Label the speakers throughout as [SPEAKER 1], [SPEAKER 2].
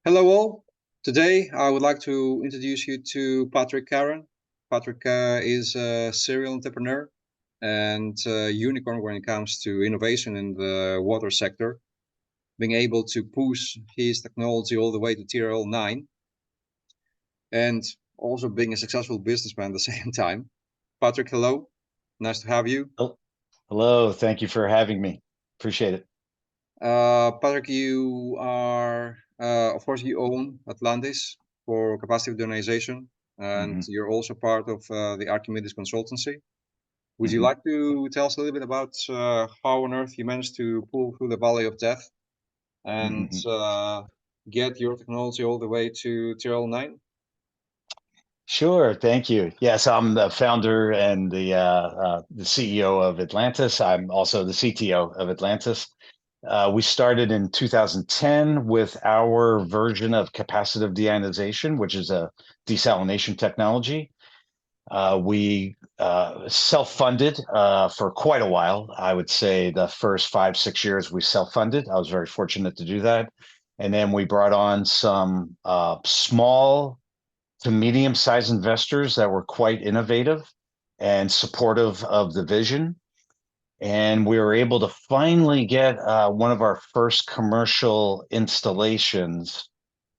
[SPEAKER 1] Hello all. Today I would like to introduce you to Patrick Curran. Patrick is a serial entrepreneur and a unicorn when it comes to innovation in the water sector, being able to push his technology all the way to TRL 9 and also being a successful businessman at the same time. Patrick, hello. Nice to have you.
[SPEAKER 2] Oh, hello, thank you for having me. Appreciate it.
[SPEAKER 1] Patrick, you are, of course, you own Atlantis for capacity modernization, and
[SPEAKER 2] hmm
[SPEAKER 1] you're also part of the Archimedes consultancy. Would you
[SPEAKER 2] hmm
[SPEAKER 1] like to tell us a little bit about how on earth you managed to pull through the valley of death and
[SPEAKER 2] hmm
[SPEAKER 1] get your technology all the way to TL9?
[SPEAKER 2] Sure, thank you. Yes, I'm the founder and the CEO of Atlantis. I'm also the CTO of Atlantis. We started in 2010 with our version of capacitive deionization, which is a desalination technology. We self-funded for quite a while. I would say the first 5, 6 years we self-funded. I was very fortunate to do that. And then we brought on some small to medium-sized investors that were quite innovative and supportive of the vision. And we were able to finally get one of our first commercial installations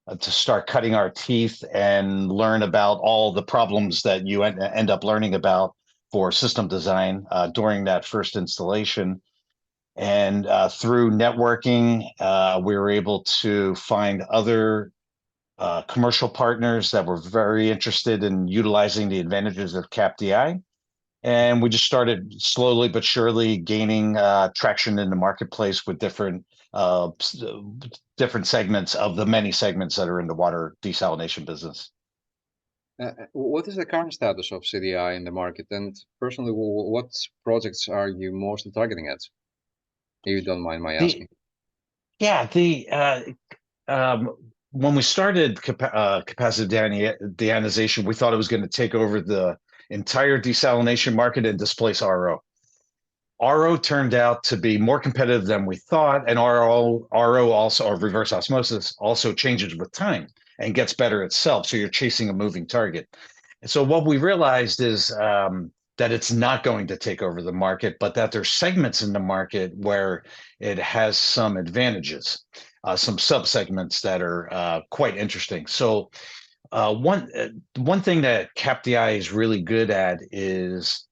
[SPEAKER 2] to start cutting our teeth and learn about all the problems that you end up learning about for system design during that first installation. And through networking, we were able to find other commercial partners that were very interested in utilizing the advantages of CapDI. And we just started slowly but surely gaining traction in the marketplace with different segments of the many segments that are in the water desalination business.
[SPEAKER 1] What is the current status of CDI in the market? And personally, what projects are you mostly targeting at, if you don't mind my
[SPEAKER 2] The
[SPEAKER 1] asking?
[SPEAKER 2] yeah, the when we started capacity deionization, we thought it was going to take over the entire desalination market and displace RO. RO turned out to be more competitive than we thought, and RO also, or reverse osmosis, also changes with time and gets better itself. So you're chasing a moving target. And so what we realized is that it's not going to take over the market, but that there's segments in the market where it has some advantages, some subsegments that are quite interesting. So one thing that CapDI is really good at is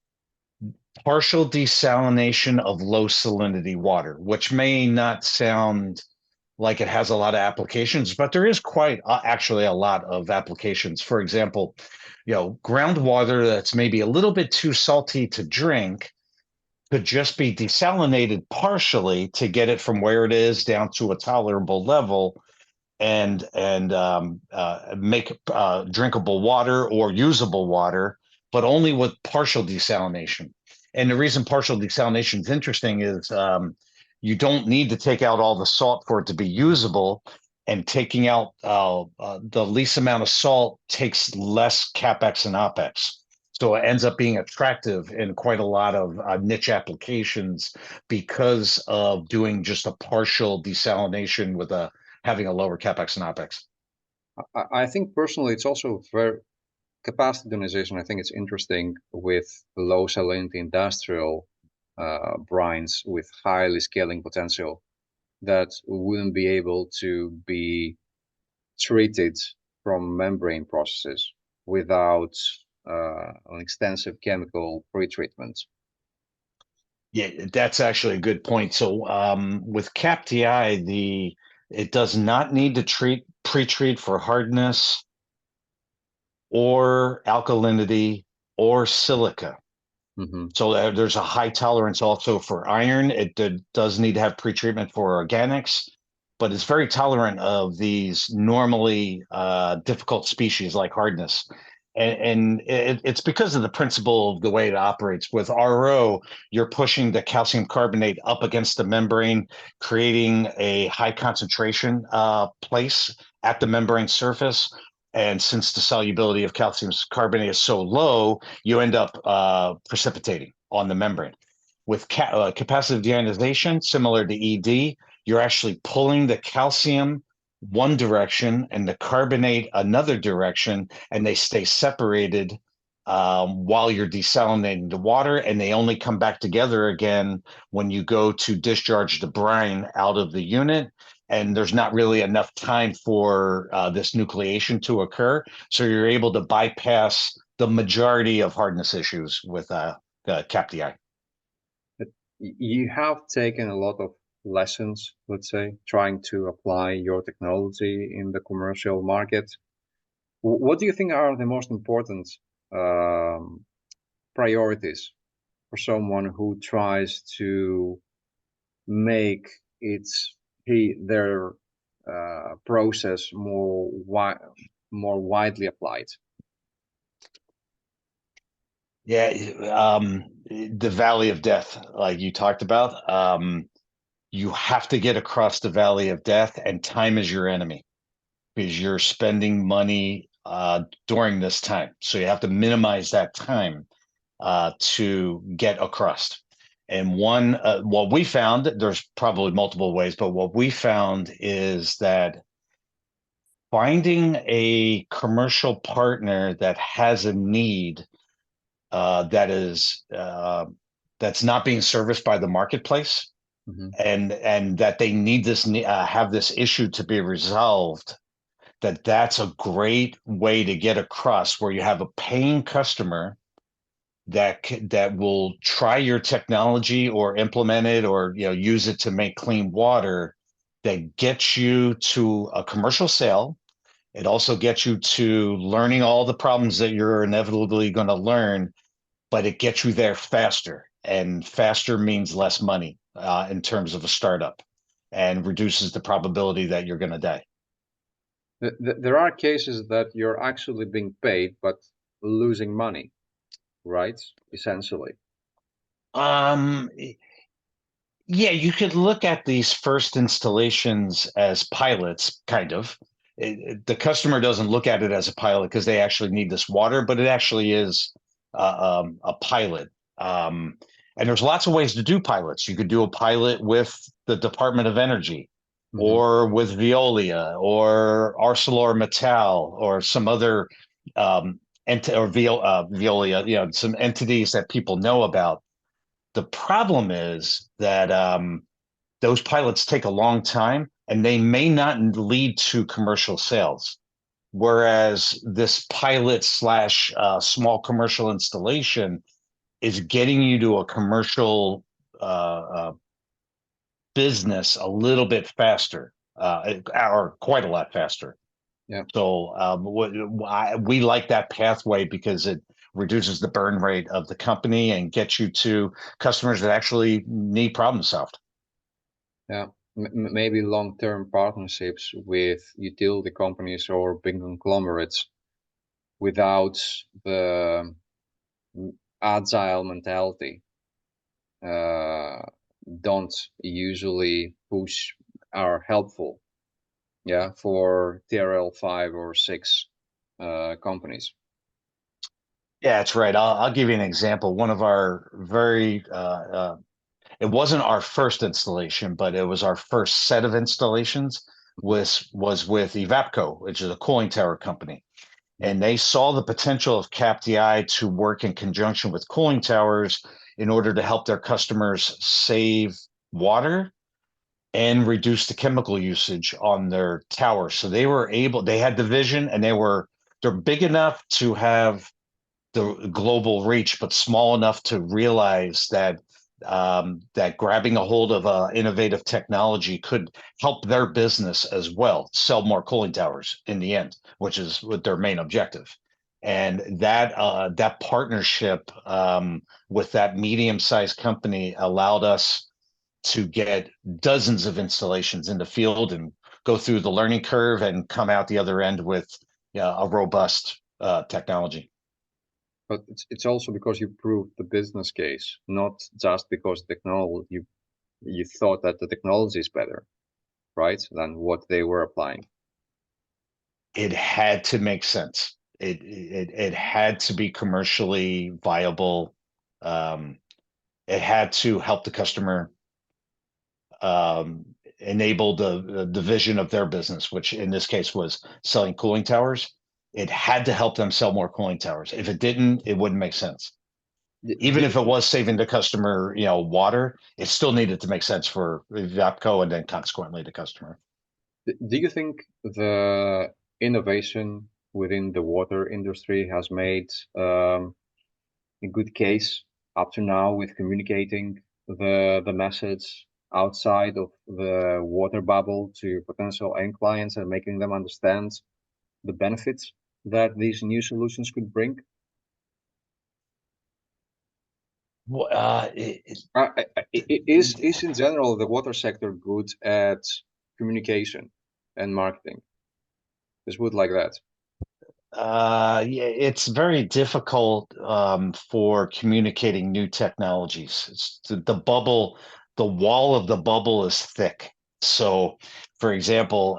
[SPEAKER 2] partial desalination of low salinity water, which may not sound like it has a lot of applications, but there is quite actually a lot of applications. For example, groundwater that's maybe a little bit too salty to drink could just be desalinated partially to get it from where it is down to a tolerable level and make drinkable water or usable water, but only with partial desalination. And the reason partial desalination is interesting is you don't need to take out all the salt for it to be usable. And taking out the least amount of salt takes less capex and opex. So it ends up being attractive in quite a lot of niche applications because of doing just a partial desalination with having a lower capex and opex.
[SPEAKER 1] I think personally, it's also very capacity optimization. I think it's interesting with low salinity industrial brines with highly scaling potential that wouldn't be able to be treated from membrane processes without an extensive chemical pretreatment.
[SPEAKER 2] Yeah, that's actually a good point. So with CapTI, the it does not need to pre-treat for hardness or alkalinity or silica.
[SPEAKER 1] Mm-hmm.
[SPEAKER 2] So there's a high tolerance also for iron. It does need to have pretreatment for organics, but it's very tolerant of these normally difficult species like hardness. And it's because of the principle of the way it operates. With RO, you're pushing the calcium carbonate up against the membrane, creating a high concentration place at the membrane surface. And since the solubility of calcium carbonate is so low, you end up precipitating on the membrane. With capacitive deionization, similar to ED, you're actually pulling the calcium one direction and the carbonate another direction, and they stay separated while you're desalinating the water, and they only come back together again when you go to discharge the brine out of the unit. And there's not really enough time for this nucleation to occur. So you're able to bypass the majority of hardness issues with CapDI.
[SPEAKER 1] You have taken a lot of lessons, let's say, trying to apply your technology in the commercial market. What do you think are the most important priorities for someone who tries to make their process more widely applied?
[SPEAKER 2] Yeah, the valley of death, like you talked about, you have to get across the valley of death, and time is your enemy because you're spending money during this time. So you have to minimize that time to get across. And what we found, there's probably multiple ways, but what we found is that finding a commercial partner that has a need that's not being serviced by the marketplace,
[SPEAKER 1] Mm-hmm.
[SPEAKER 2] and that they need this have this issue to be resolved, that's a great way to get across, where you have a paying customer that will try your technology or implement it, or use it to make clean water, that gets you to a commercial sale. It also gets you to learning all the problems that you're inevitably going to learn, but it gets you there faster, and faster means less money in terms of a startup, and reduces the probability that you're going to die.
[SPEAKER 1] There are cases that you're actually being paid but losing money, right? Essentially.
[SPEAKER 2] Um, yeah, you could look at these first installations as pilots, kind of. The customer doesn't look at it as a pilot because they actually need this water, but it actually is a pilot. And there's lots of ways to do pilots. You could do a pilot with the Department of Energy,
[SPEAKER 1] Mm-hmm.
[SPEAKER 2] or with Veolia, or ArcelorMittal, or some other Veolia, some entities that people know about. The problem is that those pilots take a long time, and they may not lead to commercial sales. Whereas this pilot slash small commercial installation is getting you to a commercial business a little bit faster, or quite a lot faster.
[SPEAKER 1] Yeah.
[SPEAKER 2] So we like that pathway because it reduces the burn rate of the company and gets you to customers that actually need problem solved.
[SPEAKER 1] Yeah. Maybe long-term partnerships with utility companies or big conglomerates without the agile mentality don't usually push are helpful, yeah, for TRL 5 or 6 companies.
[SPEAKER 2] Yeah, that's right. I'll give you an example. One of our it wasn't our first installation, but it was our first set of installations, was with Evapco, which is a cooling tower company. And they saw the potential of CapDI to work in conjunction with cooling towers in order to help their customers save water and reduce the chemical usage on their tower. So they had the vision, and they're big enough to have the global reach, but small enough to realize that that grabbing a hold of innovative technology could help their business as well, sell more cooling towers in the end, which is what their main objective. And that partnership with that medium-sized company allowed us to get dozens of installations in the field and go through the learning curve and come out the other end with a robust technology.
[SPEAKER 1] But it's also because you proved the business case, not just because technology you thought that the technology is better, right, than what they were applying.
[SPEAKER 2] It had to make sense. It had to be commercially viable. It had to help the customer. enabled the division of their business, which in this case was selling cooling towers. It had to help them sell more cooling towers. If it didn't, it wouldn't make sense.
[SPEAKER 1] Do
[SPEAKER 2] Even
[SPEAKER 1] you
[SPEAKER 2] if it was saving the customer, water, it still needed to make sense for Vapco and then consequently the customer.
[SPEAKER 1] do you think the innovation within the water industry has made a good case up to now with communicating the message outside of the water bubble to potential end clients and making them understand the benefits that these new solutions could bring? Is in general the water sector good at communication and marketing? Just would like that.
[SPEAKER 2] Yeah, it's very difficult for communicating new technologies. The bubble, the wall of the bubble is thick. So, for example,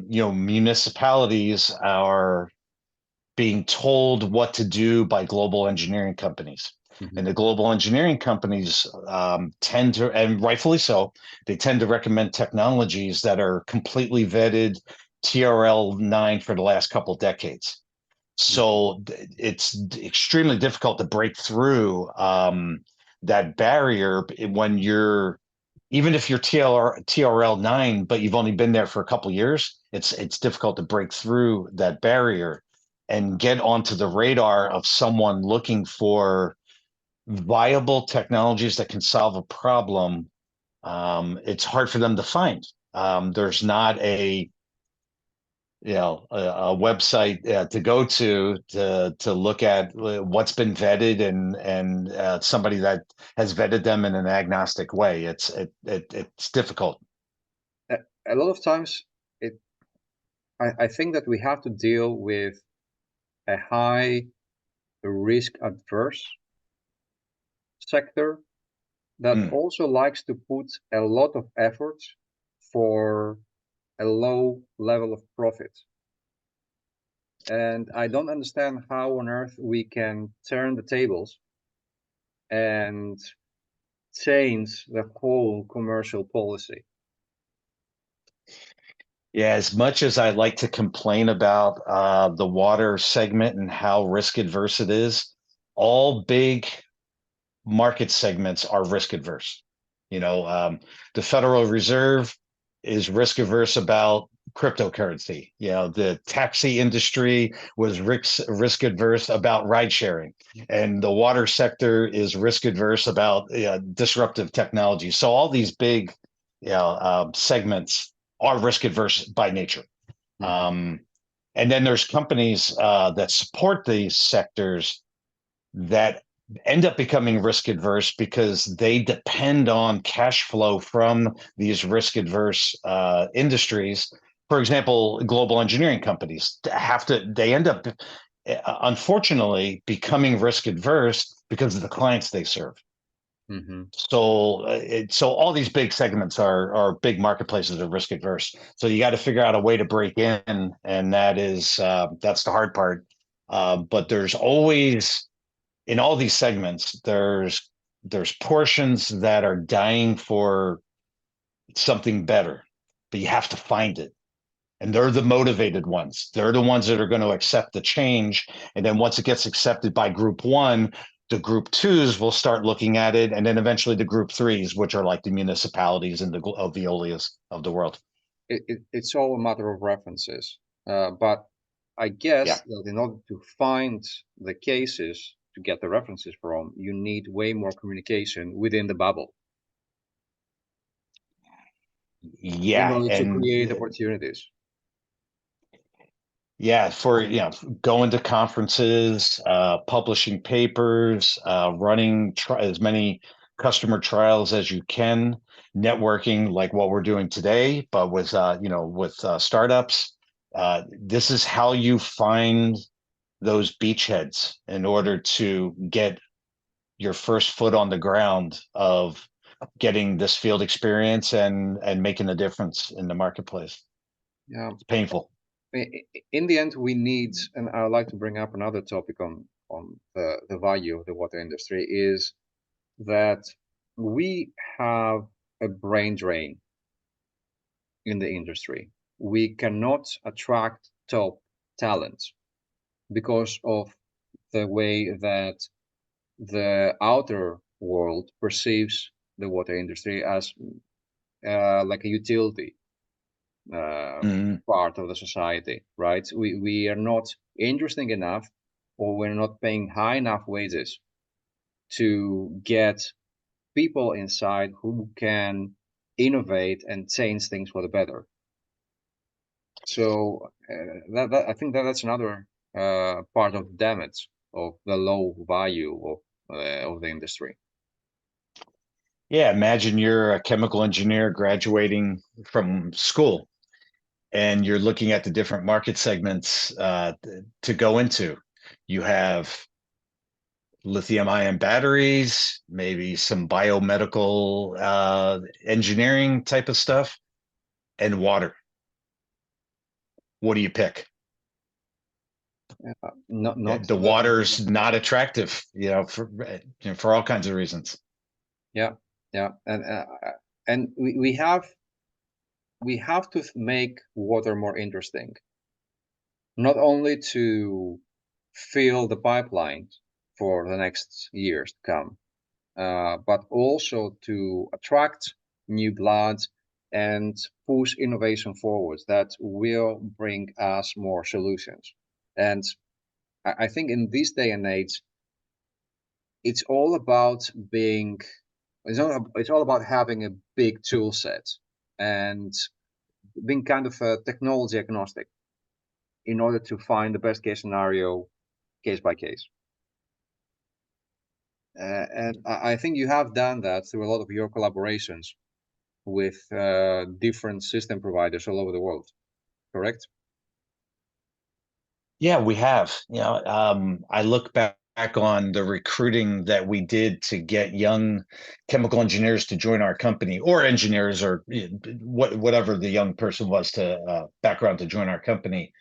[SPEAKER 2] municipalities are being told what to do by global engineering companies.
[SPEAKER 1] Mm-hmm.
[SPEAKER 2] And the global engineering companies tend to, and rightfully so, they tend to recommend technologies that are completely vetted TRL 9 for the last couple decades. So it's extremely difficult to break through that barrier when you're, even if you're TRL 9, but you've only been there for a couple of years, it's difficult to break through that barrier and get onto the radar of someone looking for viable technologies that can solve a problem. It's hard for them to find. There's not a website to go to look at what's been vetted and somebody that has vetted them in an agnostic way. It's difficult.
[SPEAKER 1] A lot of times, I think that we have to deal with a high risk adverse sector that also likes to put a lot of effort for a low level of profit. And I don't understand how on earth we can turn the tables and change the whole commercial policy.
[SPEAKER 2] Yeah, as much as I like to complain about the water segment and how risk adverse it is, all big market segments are risk adverse. The Federal Reserve is risk averse about cryptocurrency. The taxi industry was risk adverse about ride sharing, and the water sector is risk adverse about disruptive technology. So all these big segments are risk adverse by nature. And then there's companies that support these sectors that end up becoming risk adverse because they depend on cash flow from these risk adverse industries. For example, global engineering companies they end up unfortunately becoming risk adverse because of the clients they serve. So all these big segments are big marketplaces of risk adverse. So you got to figure out a way to break in, and that's the hard part. But there's always, in all these segments, there's portions that are dying for something better, but you have to find it. And they're the motivated ones. They're the ones that are going to accept the change. And then once it gets accepted by group one, the group twos will start looking at it. And then eventually the group threes, which are like the municipalities and the Veolias of the world.
[SPEAKER 1] It's all a matter of references. But I guess that in order to find the cases to get the references from, you need way more communication within the bubble.
[SPEAKER 2] Yeah.
[SPEAKER 1] In order to create opportunities.
[SPEAKER 2] Yeah, for going to conferences, publishing papers, running as many customer trials as you can, networking like what we're doing today, but with startups. This is how you find those beachheads in order to get your first foot on the ground of getting this field experience and making a difference in the marketplace.
[SPEAKER 1] Yeah,
[SPEAKER 2] it's painful.
[SPEAKER 1] In the end, we need, and I would like to bring up another topic on the value of the water industry, is that we have a brain drain in the industry. We cannot attract top talent because of the way that the outer world perceives the water industry as like a utility
[SPEAKER 2] Mhm.
[SPEAKER 1] part of the society, right? We are not interesting enough, or we're not paying high enough wages to get people inside who can innovate and change things for the better. So I think that's another part of damage of the low value of the industry.
[SPEAKER 2] Yeah, imagine you're a chemical engineer graduating from school and you're looking at the different market segments to go into. You have lithium ion batteries, maybe some biomedical engineering type of stuff, and water. What do you pick?
[SPEAKER 1] Not
[SPEAKER 2] The water's not attractive, for all kinds of reasons.
[SPEAKER 1] yeah, yeah, and we have to make water more interesting, not only to fill the pipeline for the next years to come, but also to attract new blood and push innovation forwards that will bring us more solutions. And I think in this day and age, it's all about being, it's all about having a big tool set and being kind of technology agnostic in order to find the best case scenario, case by case. And I think you have done that through a lot of your collaborations with different system providers all over the world, correct?
[SPEAKER 2] Yeah, we have. I look back on the recruiting that we did to get young chemical engineers to join our company, or engineers, or whatever the young person was to background to join our company.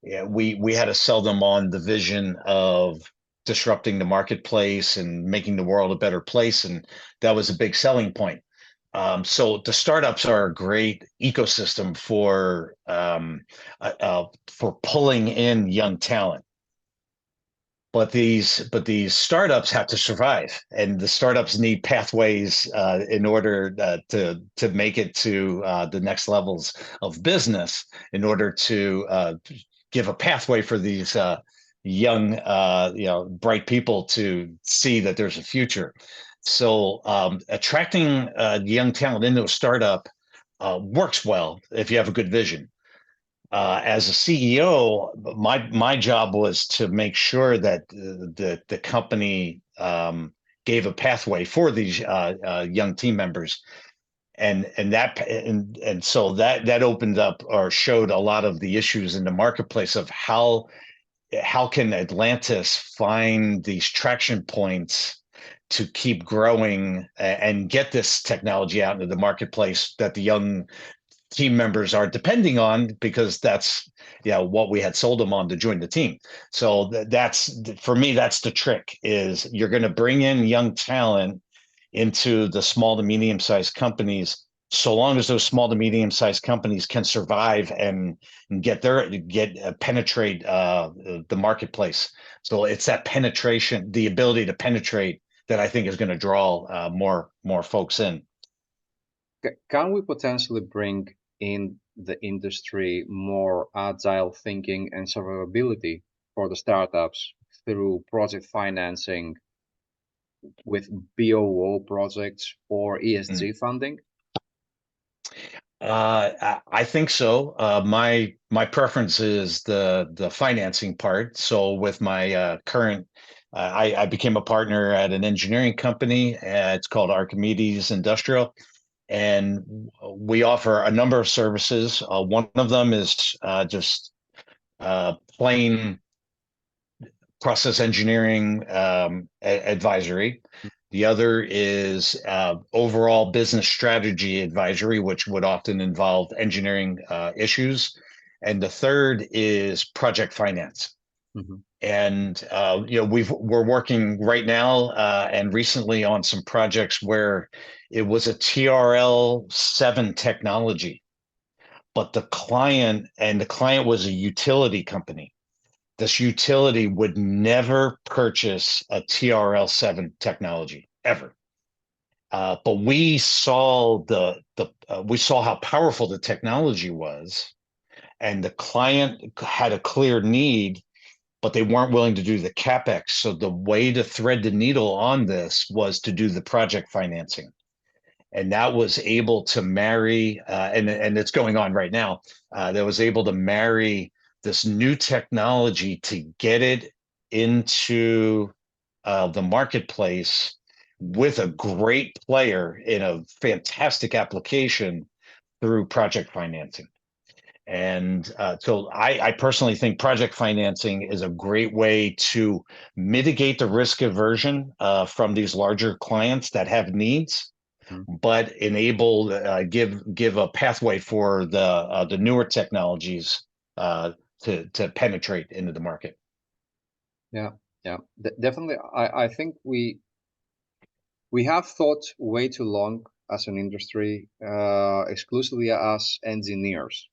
[SPEAKER 2] Yeah, we had to sell them on the vision of disrupting the marketplace and making the world a better place, and that was a big selling point. So the startups are a great ecosystem for pulling in young talent. But these startups have to survive, and the startups need pathways in order to make it to the next levels of business, in order to give a pathway for these young, bright people to see that there's a future. So attracting young talent into a startup works well if you have a good vision. As a CEO, my job was to make sure that the company gave a pathway for these young team members, and so that opened up or showed a lot of the issues in the marketplace of how can Atlantis find these traction points to keep growing and get this technology out into the marketplace that the young team members are depending on, because that's what we had sold them on to join the team. So that's, for me, that's the trick, is you're going to bring in young talent into the small to medium sized companies, so long as those small to medium sized companies can survive and penetrate the marketplace. So it's that penetration, the ability to penetrate, that I think is going to draw more folks in.
[SPEAKER 1] Can we potentially bring in the industry more agile thinking and survivability for the startups through project financing with BOO projects or
[SPEAKER 2] Mm.
[SPEAKER 1] ESG funding?
[SPEAKER 2] I think so. My preference is the financing part. So with my current, I became a partner at an engineering company. It's called Archimedes Industrial, and we offer a number of services. One of them is just plain process engineering advisory. The other is overall business strategy advisory, which would often involve engineering issues. And the third is project finance.
[SPEAKER 1] Mm-hmm.
[SPEAKER 2] And we're working right now and recently on some projects where it was a TRL 7 technology but the client was a utility company. This utility would never purchase a TRL 7 technology ever. But we saw we saw how powerful the technology was, and the client had a clear need, but they weren't willing to do the capex. So the way to thread the needle on this was to do the project financing, and that was able to marry, and it's going on right now. That was able to marry this new technology to get it into the marketplace with a great player in a fantastic application through project financing. And so I personally think project financing is a great way to mitigate the risk aversion from these larger clients that have needs, but enable give a pathway for the newer technologies to penetrate into the market.
[SPEAKER 1] Yeah, yeah, definitely. I think we have thought way too long as an industry, exclusively as engineers.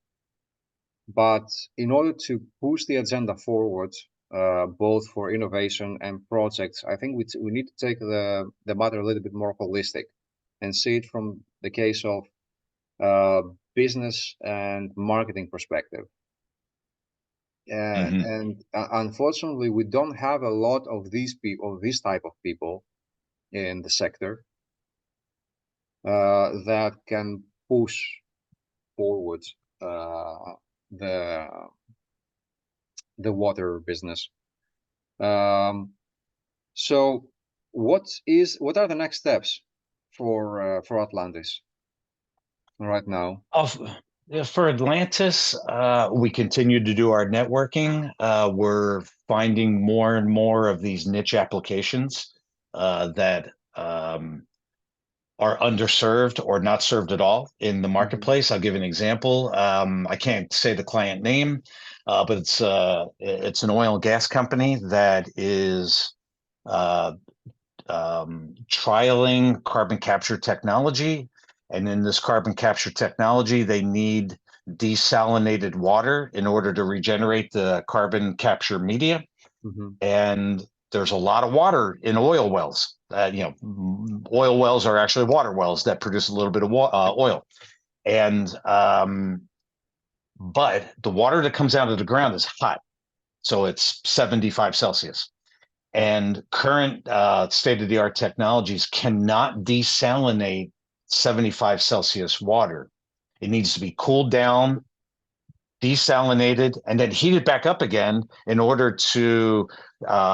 [SPEAKER 1] But in order to push the agenda forward, both for innovation and projects, I think we need to take the matter a little bit more holistic and see it from the case of business and marketing perspective. And unfortunately, we don't have a lot of these people, this type of people in the sector that can push forward the water business. So what are the next steps for Atlantis right now?
[SPEAKER 2] For Atlantis, we continue to do our networking. We're finding more and more of these niche applications that are underserved or not served at all in the marketplace. I'll give an example. I can't say the client name, but it's an oil and gas company that is trialing carbon capture technology. And in this carbon capture technology, they need desalinated water in order to regenerate the carbon capture media. And there's a lot of water in oil wells. Oil wells are actually water wells that produce a little bit of oil. And but the water that comes out of the ground is hot. So it's 75 Celsius. And current state-of-the-art technologies cannot desalinate 75 Celsius water. It needs to be cooled down, desalinated, and then heated back up again in order to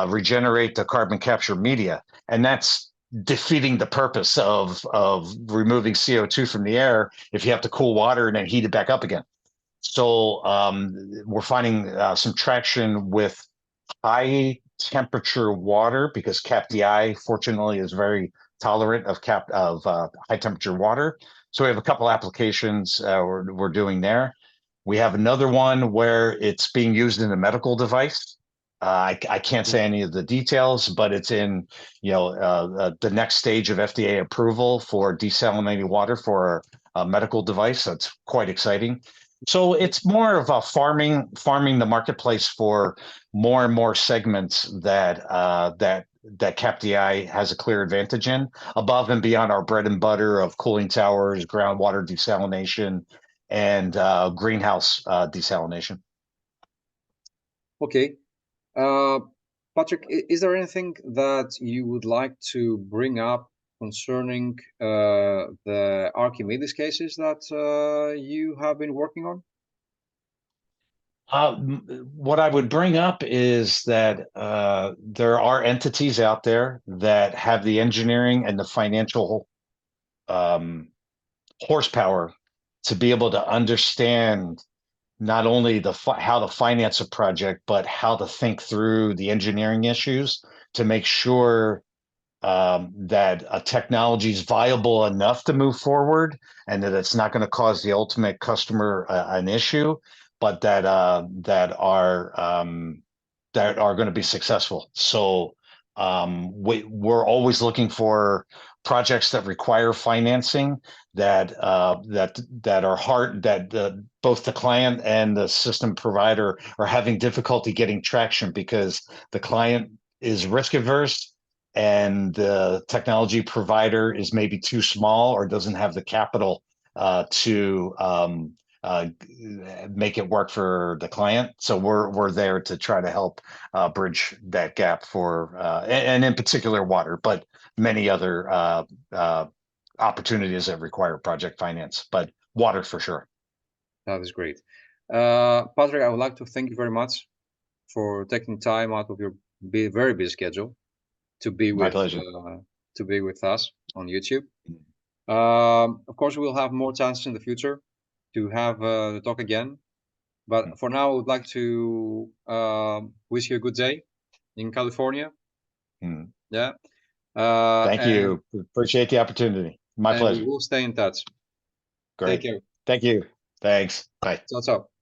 [SPEAKER 2] regenerate the carbon capture media. And that's defeating the purpose of removing CO2 from the air if you have to cool water and then heat it back up again. So we're finding some traction with high temperature water because CapDI, fortunately, is very tolerant of high temperature water. So we have a couple applications we're doing there. We have another one where it's being used in a medical device. I can't say any of the details, but it's in the next stage of FDA approval for desalinating water for a medical device. That's quite exciting. So it's more of a farming the marketplace for more and more segments that CapDI has a clear advantage in, above and beyond our bread and butter of cooling towers, groundwater desalination, and greenhouse desalination.
[SPEAKER 1] Okay. Patrick, is there anything that you would like to bring up concerning the Archimedes cases that you have been working on?
[SPEAKER 2] What I would bring up is that there are entities out there that have the engineering and the financial horsepower to be able to understand not only how to finance a project, but how to think through the engineering issues to make sure that a technology is viable enough to move forward and that it's not going to cause the ultimate customer an issue, but that are going to be successful. So we're always looking for projects that require financing that are hard, that both the client and the system provider are having difficulty getting traction because the client is risk averse and the technology provider is maybe too small or doesn't have the capital to make it work for the client. So we're there to try to help bridge that gap for and in particular water, but many other opportunities that require project finance, but water for sure.
[SPEAKER 1] That is great. Patrick, I would like to thank you very much for taking time out of your very busy schedule to be
[SPEAKER 2] My
[SPEAKER 1] with
[SPEAKER 2] pleasure.
[SPEAKER 1] Us on YouTube. Of course, we'll have more chances in the future to have the talk again. But for now, I would like to wish you a good day in California. Yeah.
[SPEAKER 2] Thank you. Appreciate the opportunity. My pleasure.
[SPEAKER 1] We will stay in touch.
[SPEAKER 2] Great.
[SPEAKER 1] Take care.
[SPEAKER 2] Thank you. Thanks. Bye.
[SPEAKER 1] Ciao, ciao.